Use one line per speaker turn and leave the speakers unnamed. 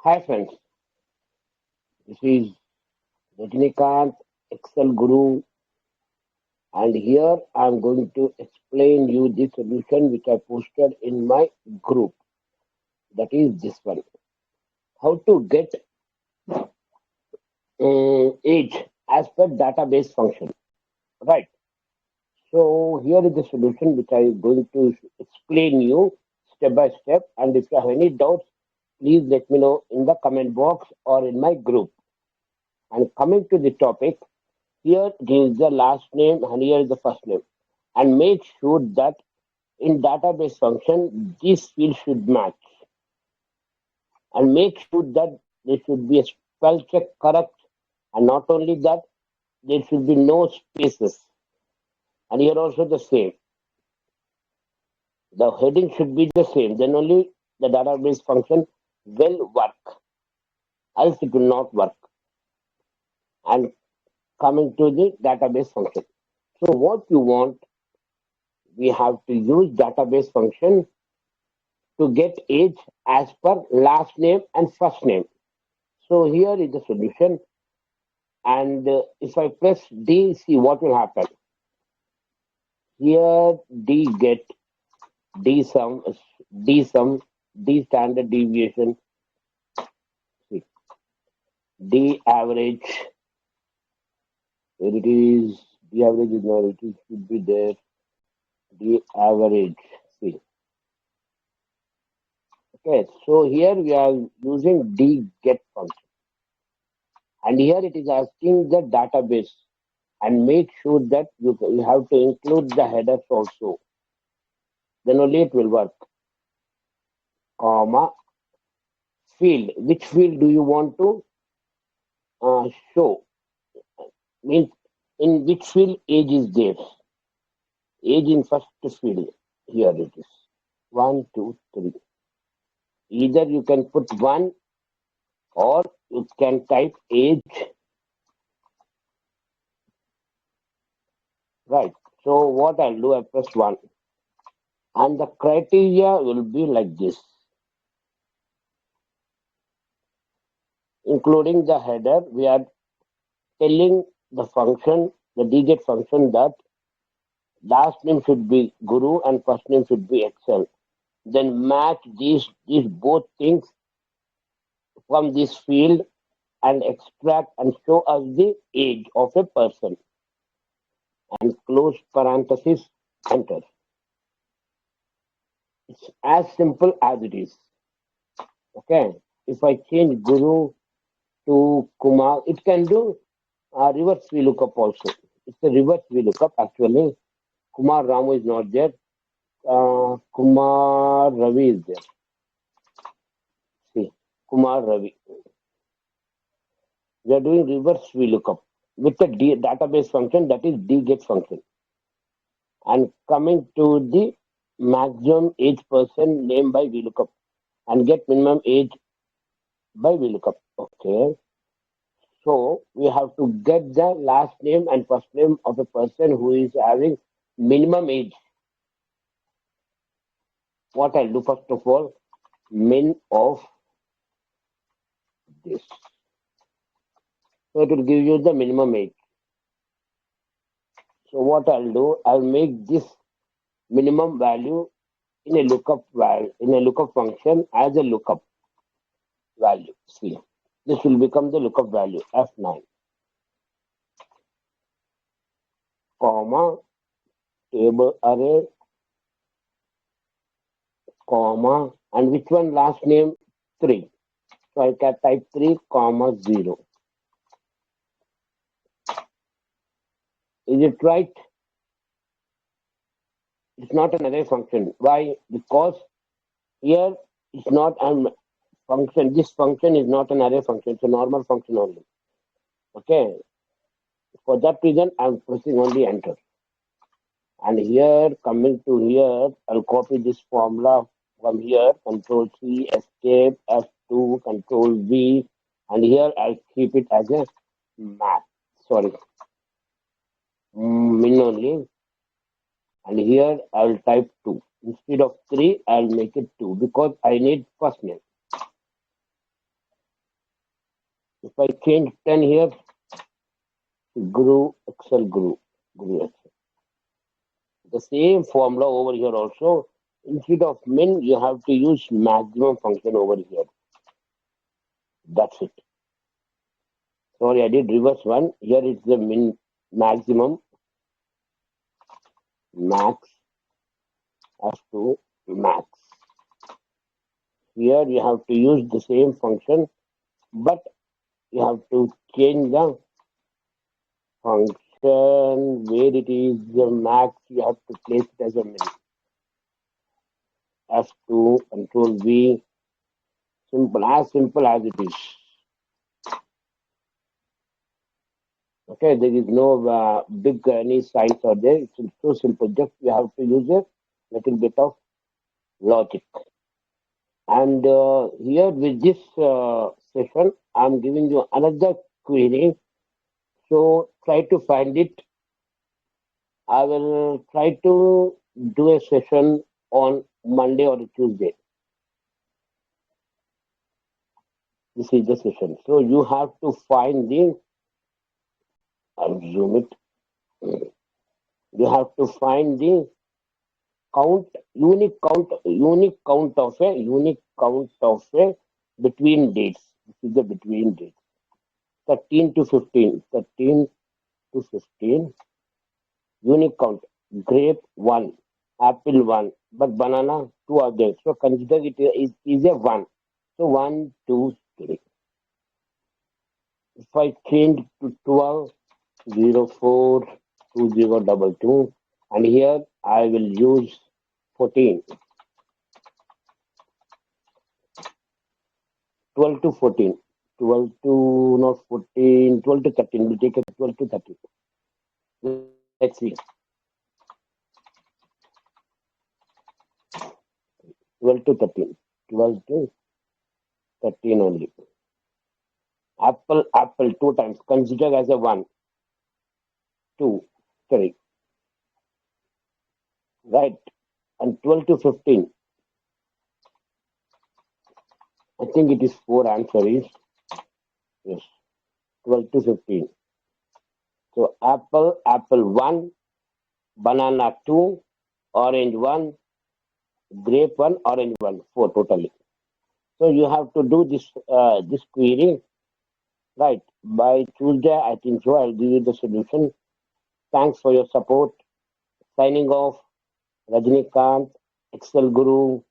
Hi friends, this is Rajnikant, Excel Guru, and here I am going to explain you the solution which I posted in my group. That is this one. How to get age as per database function. Right. So here is the solution which I am going to explain you step by step. And if you have any doubts, please let me know in the comment box or in my group. And coming to the topic, here is the last name and here is the first name. And make sure that in database function, this field should match. And make sure that there should be a spell check correct. And not only that, there should be no spaces. And here also the same. The heading should be the same. Then only the database function will work. Else it will not work. And coming to the database function. So what you want, we have to use database function to get age as per last name and first name. So here is the solution. And if I press D, see what will happen. Here D get D sum, D standard deviation, see, D average. Here it is. D average is not, it should be there. D average. See. Okay, so here we are using D get function. And here it is asking the database. And make sure that you have to include the headers also. Then only it will work. Comma field. Which field do you want to show? Means in which field age is there? Age in first field. Here it is. 1, 2, 3. Either you can put 1 or you can type age. Right. So what I'll do, I press 1. And the criteria will be like this. Including the header, we are telling the function, the dget function, that last name should be Guru and first name should be Excel. Then match these both things from this field and extract and show us the age of a person. And close parenthesis, enter. It's as simple as it is. Okay. If I change Guru to Kumar, it can do reverse VLOOKUP also. It's a reverse VLOOKUP actually. Kumar Ramu is not there. Kumar Ravi is there. See, Kumar Ravi. We are doing reverse VLOOKUP with the database function, that is dget function. And coming to the maximum age person name by VLOOKUP and get minimum age by VLOOKUP. Okay. So we have to get the last name and first name of a person who is having minimum age. What I'll do first of all, min of this. So it will give you the minimum age. So what I'll do, I'll make this minimum value in a lookup function as a lookup value. See, this will become the lookup value F9, comma table array, comma, and which one last name 3. So I can type 3, comma 0. Is it right? It's not an array function. Why? Because here it's not a function. This function is not an array function. It's a normal function only. Okay. For that reason, I'm pressing only enter. And here, coming to here, I'll copy this formula from here. Control C, escape, F2, Control V. And here I'll keep it as a map. Sorry. Min only. And here I'll type 2. Instead of 3, I'll make it 2 because I need first name. If I change 10 here, Guru, Excel, Guru Excel. The same formula over here also. Instead of min, you have to use maximum function over here. That's it. Sorry, I did reverse one. Here is the min, maximum, max, as to max. Here you have to use the same function, but you have to change the function where it is the max. You have to place it as a min. F2, Control V, simple as it is. Okay, there is no big any signs are there. It's so simple. Just you have to use a little bit of logic. And here with this session, I'm giving you another query. So try to find it. I will try to do a session on Monday or Tuesday. This is the session. So you have to find the, I'll zoom it. You have to find the unique count of a between dates. This is the between dates. 13 to 15. 13 to 15. Unique count. Grape 1, apple 1, but banana 2 are there. So consider it is a 1. So 1, 2, 3. If I change to 12, 04, 2022, and here I will use 14. 12 to 14. 12 to not 14, 12 to 13. We'll take it 12 to 13. Let's see. 12 to 13. 12 to 13 only. Apple, 2 times. Consider as a 1, 2, 3. Right. And 12 to 15. I think it is 4 answer is. Yes. 12 to 15. So apple 1, banana 2, orange 1, grape 1, orange 1, 4 totally. So you have to do this query, right? By Tuesday, I think so. I'll give you the solution. Thanks for your support. Signing off, Rajnikant, Excel Guru.